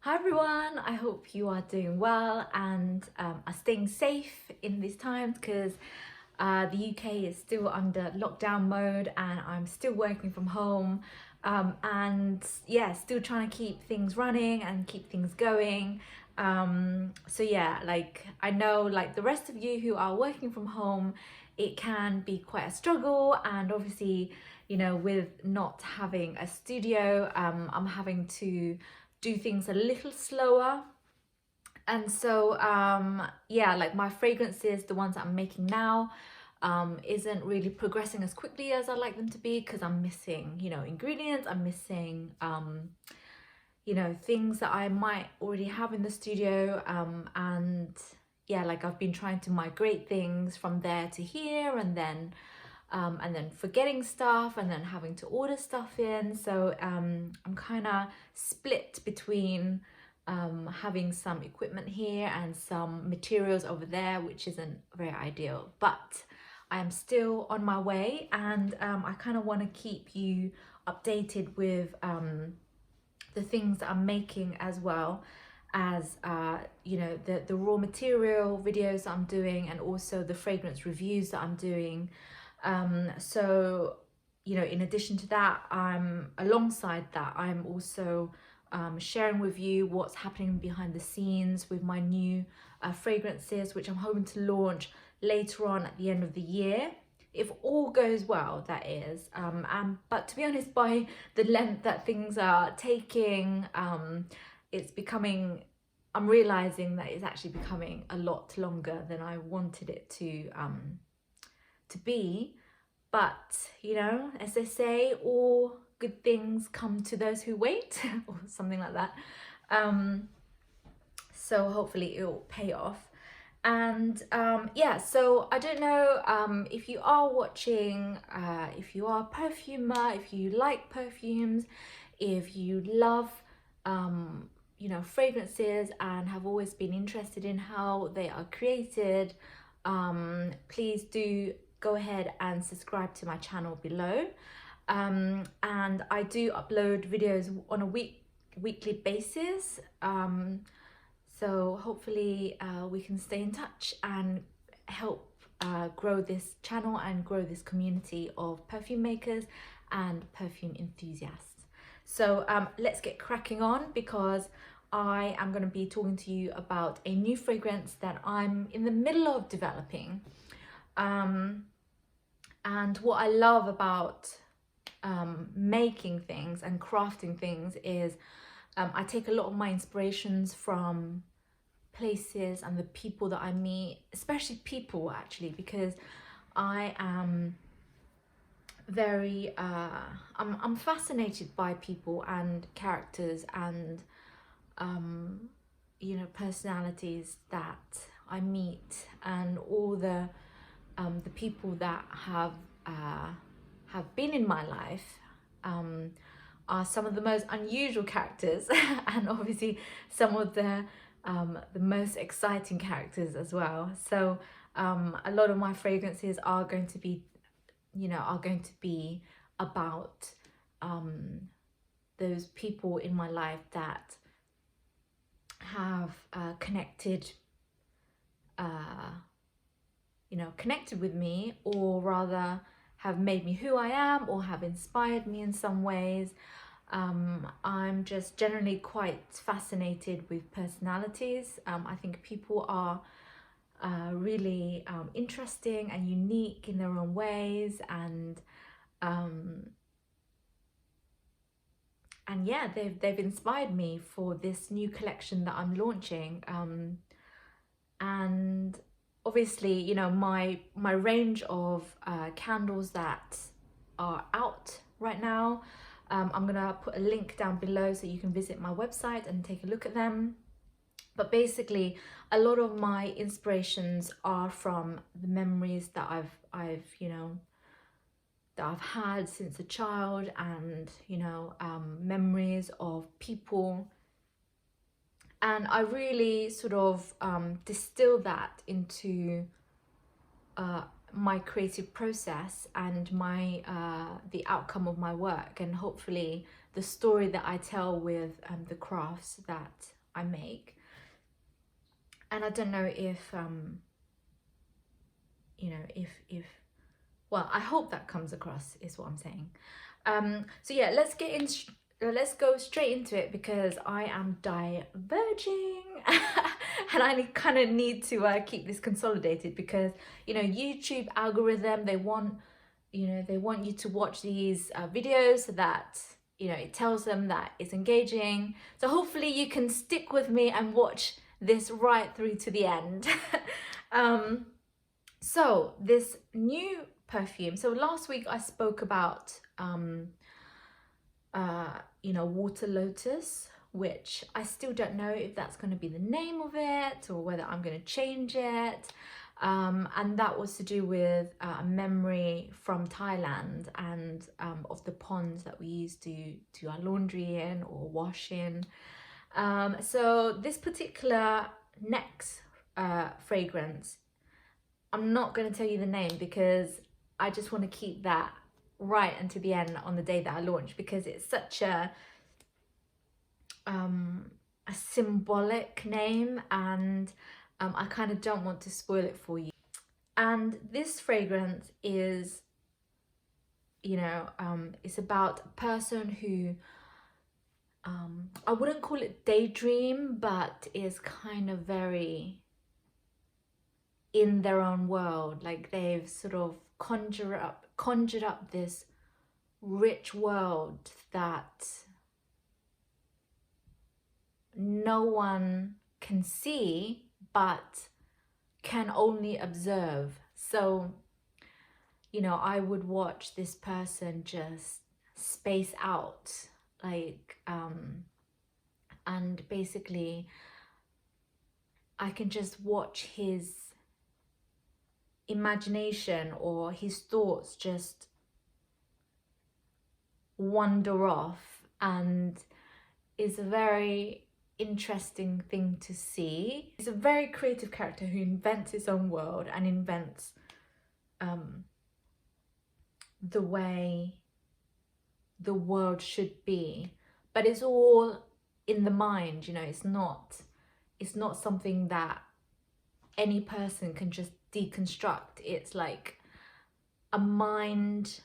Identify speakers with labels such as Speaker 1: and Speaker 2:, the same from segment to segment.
Speaker 1: Hi everyone, I hope you are doing well and are staying safe in these times because the UK is still under lockdown mode and I'm still working from home, and yeah, still trying to keep things running and keep things going. So yeah, like I know like the rest of you who are working from home, it can be quite a struggle, and obviously, you know, with not having a studio, I'm having to do things a little slower. And so yeah, like my fragrances, the ones that I'm making now, isn't really progressing as quickly as I'd like them to be because I'm missing, you know, ingredients. I'm missing you know, things that I might already have in the studio, and yeah, like I've been trying to migrate things from there to here, and then forgetting stuff and then having to order stuff in. So I'm kind of split between having some equipment here and some materials over there, which isn't very ideal, but I am still on my way, and I kind of want to keep you updated with the things that I'm making, as well as you know, the raw material videos that I'm doing, and also the fragrance reviews that I'm doing. So you know, in addition to that, alongside that, I'm also sharing with you what's happening behind the scenes with my new fragrances, which I'm hoping to launch later on at the end of the year, if all goes well, that is. But to be honest, by the length that things are taking, it's becoming, I'm realizing that it's actually becoming a lot longer than I wanted it to be. But you know, as they say, all good things come to those who wait, or something like that. So hopefully it'll pay off. And yeah, so I don't know if you are watching, if you are a perfumer, if you like perfumes, if you love you know, fragrances and have always been interested in how they are created, please do go ahead and subscribe to my channel below. And I do upload videos on a weekly basis. So hopefully we can stay in touch and help grow this channel and grow this community of perfume makers and perfume enthusiasts. So let's get cracking on, because I am going to be talking to you about a new fragrance that I'm in the middle of developing. And what I love about making things and crafting things is I take a lot of my inspirations from places and the people that I meet, especially people actually, because I am very I'm fascinated by people and characters and you know, personalities that I meet, and all the people that have been in my life are some of the most unusual characters and obviously some of the most exciting characters as well. So a lot of my fragrances are going to be, you know, about those people in my life that have connected you know, connected with me, or rather have made me who I am, or have inspired me in some ways. I'm just generally quite fascinated with personalities. I think people are really interesting and unique in their own ways, and yeah, they've inspired me for this new collection that I'm launching. And obviously, you know, my range of candles that are out right now, I'm gonna put a link down below so you can visit my website and take a look at them. But basically, a lot of my inspirations are from the memories that I've you know, that I've had since a child, and you know, memories of people. And I really sort of distill that into my creative process and my the outcome of my work, and hopefully the story that I tell with the crafts that I make. And I don't know if you know, if well, I hope that comes across is what I'm saying. So yeah, let's go straight into it, because I am diverging and I kind of need to keep this consolidated, because you know, YouTube algorithm, they want you to watch these videos so that, you know, it tells them that it's engaging. So hopefully you can stick with me and watch this right through to the end. So this new perfume, so last week I spoke about you know, Water Lotus, which I still don't know if that's going to be the name of it or whether I'm going to change it. And that was to do with a memory from Thailand, and of the ponds that we used to do our laundry in or wash in. So this particular next fragrance, I'm not going to tell you the name, because I just want to keep that right until the end on the day that I launch, because it's such a symbolic name, and I kind of don't want to spoil it for you. And this fragrance is, you know, it's about a person who I wouldn't call it daydream, but is kind of very in their own world. Like they've sort of conjured up this rich world that no one can see but can only observe. So, you know, I would watch this person just space out, like and basically I can just watch his imagination or his thoughts just wander off, and it's a very interesting thing to see. He's a very creative character who invents his own world and invents the way the world should be, but it's all in the mind, you know. It's not something that any person can just deconstruct. It's like a mind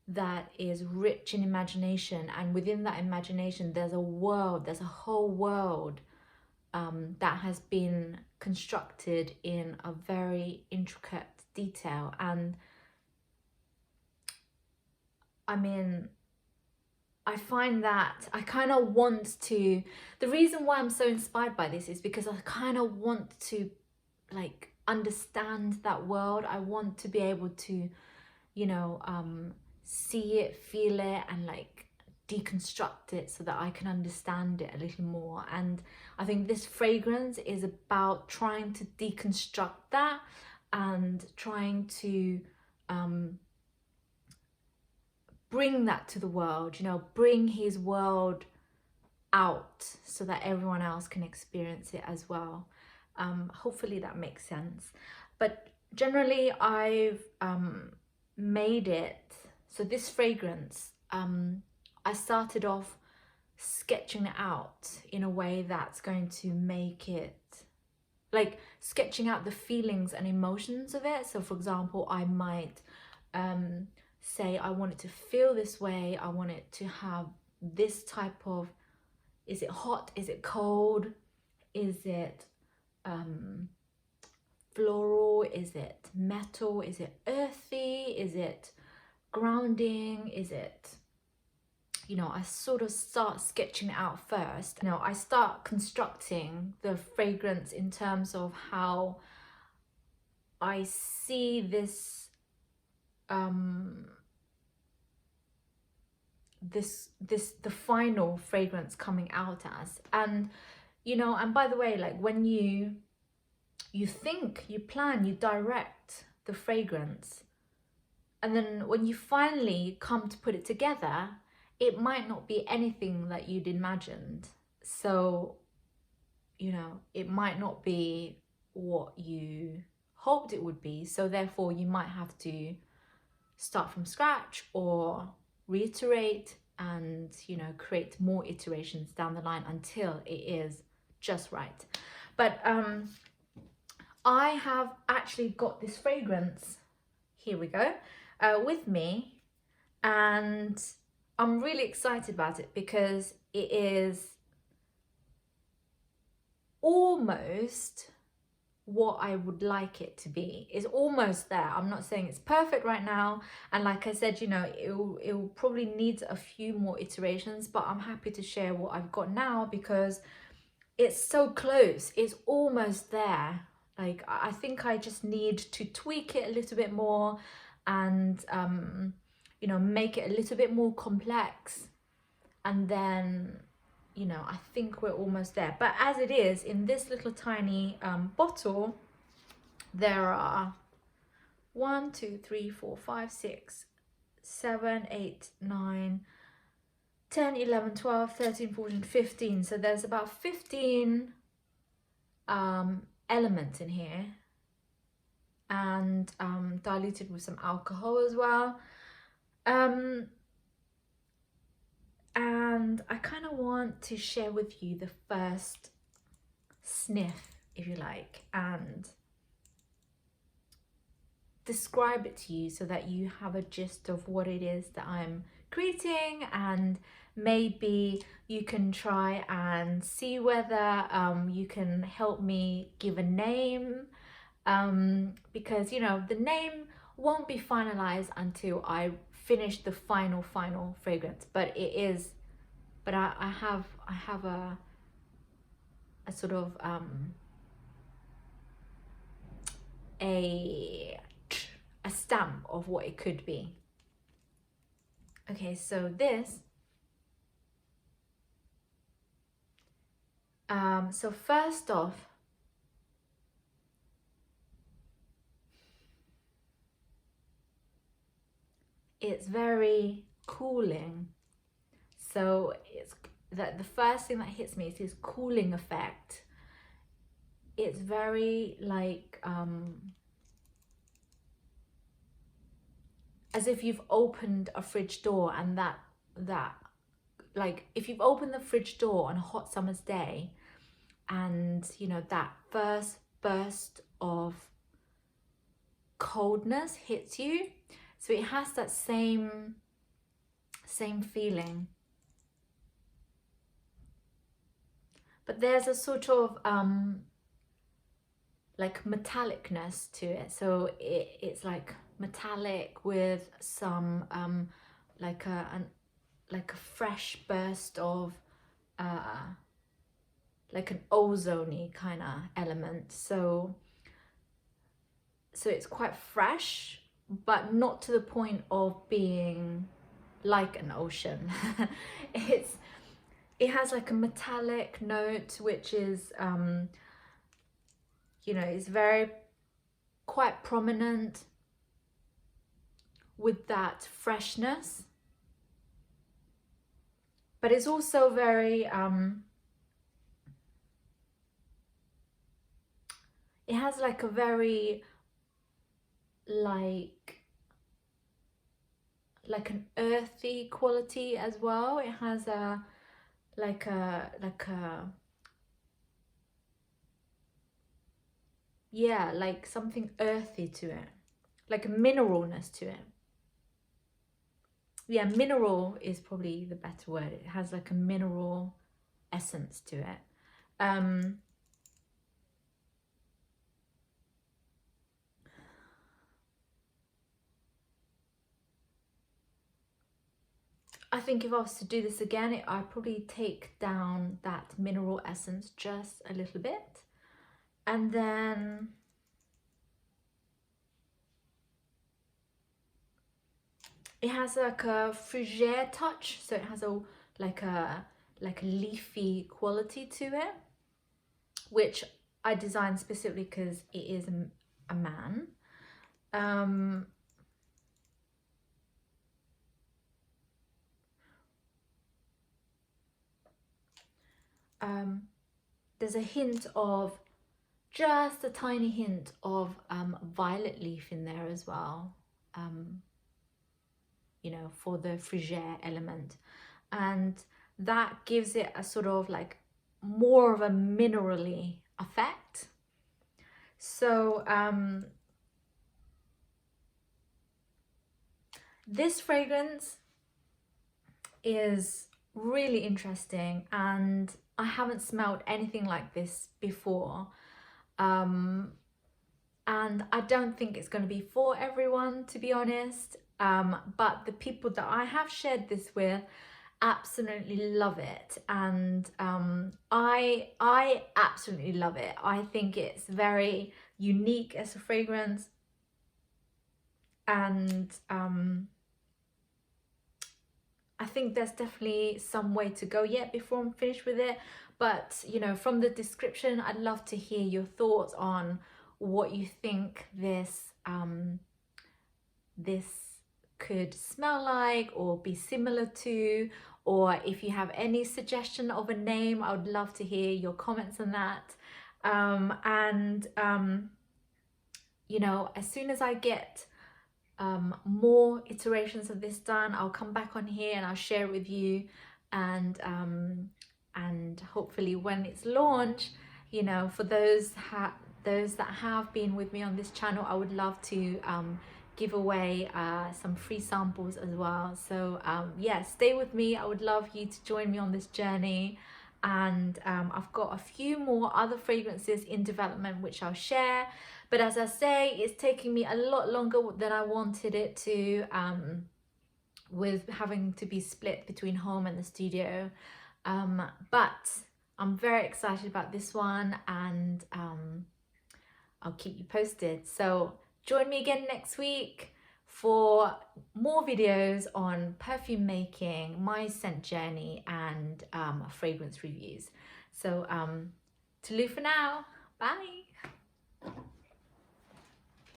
Speaker 1: that is rich in imagination, and within that imagination there's a world, there's a whole world that has been constructed in a very intricate detail. And I mean, I find that I kind of want to, the reason why I'm so inspired by this is because I kind of want to like understand that world. I want to be able to, you know, see it, feel it, and like deconstruct it so that I can understand it a little more. And I think this fragrance is about trying to deconstruct that and trying to bring that to the world, you know, bring his world out so that everyone else can experience it as well. Hopefully that makes sense. But generally I've made it, so this fragrance, I started off sketching it out in a way that's going to make it, like sketching out the feelings and emotions of it. So for example, I might say I want it to feel this way, I want it to have this type of, is it hot, is it cold, is it floral, is it metal, is it earthy, is it grounding, is it, you know, I sort of start sketching it out first. You know, I start constructing the fragrance in terms of how I see this the final fragrance coming out as. And you know, and by the way, like when you think, you plan, you direct the fragrance, and then when you finally come to put it together, it might not be anything that you'd imagined. So, you know, it might not be what you hoped it would be. So therefore you might have to start from scratch or reiterate and, you know, create more iterations down the line until it is just right. But I have actually got this fragrance, here we go, with me, and I'm really excited about it because it is almost what I would like it to be. It's almost there. I'm not saying it's perfect right now, and like I said, you know, it will probably need a few more iterations, but I'm happy to share what I've got now because it's so close. It's almost there. Like, I think I just need to tweak it a little bit more and you know, make it a little bit more complex, and then, you know, I think we're almost there. But as it is, in this little tiny bottle, there are 1, 2, 3, 4, 5, 6, 7, 8, 9, 10, 11, 12, 13, 14, 15. So there's about 15 elements in here, and diluted with some alcohol as well. And I kind of want to share with you the first sniff, if you like, and describe it to you so that you have a gist of what it is that I'm creating, and maybe you can try and see whether you can help me give a name, because, you know, the name won't be finalized until I finish the final fragrance, but it is, but I have a sort of a stamp of what it could be. Okay, so this so first off, it's very cooling. So it's that the first thing that hits me is this cooling effect. It's very like as if you've opened a fridge door, and that like if you've opened the fridge door on a hot summer's day, and you know that first burst of coldness hits you. So it has that same feeling, but there's a sort of like metallicness to it. So it's like metallic with some like a fresh burst of like an ozone-y kind of element. So it's quite fresh, but not to the point of being like an ocean. It has like a metallic note, which is you know, is very quite prominent with that freshness, but it's also very it has like a very like an earthy quality as well. It has a like a yeah, like something earthy to it, like a mineralness to it. Yeah, mineral is probably the better word. It has like a mineral essence to it. I think if I was to do this again, I'd probably take down that mineral essence just a little bit. And then it has like a fougere touch. So it has a like a leafy quality to it, which I designed specifically because it is a man. There's a hint of, just a tiny hint of violet leaf in there as well, you know, for the fougere element, and that gives it a sort of like more of a minerally effect. So this fragrance is really interesting, and I haven't smelled anything like this before. And I don't think it's going to be for everyone, to be honest. But the people that I have shared this with absolutely love it, and I absolutely love it. I think it's very unique as a fragrance, and I think there's definitely some way to go yet before I'm finished with it. But you know, from the description, I'd love to hear your thoughts on what you think this could smell like or be similar to, or if you have any suggestion of a name, I would love to hear your comments on that. You know, as soon as I get more iterations of this done, I'll come back on here and I'll share it with you, and hopefully when it's launched, you know, for those that have been with me on this channel, I would love to give away some free samples as well. So yeah, stay with me. I would love you to join me on this journey, and I've got a few more other fragrances in development which I'll share. But as I say, it's taking me a lot longer than I wanted it to, with having to be split between home and the studio. But I'm very excited about this one, and I'll keep you posted. So join me again next week for more videos on perfume making, my scent journey, and fragrance reviews. So toodaloo for now. Bye.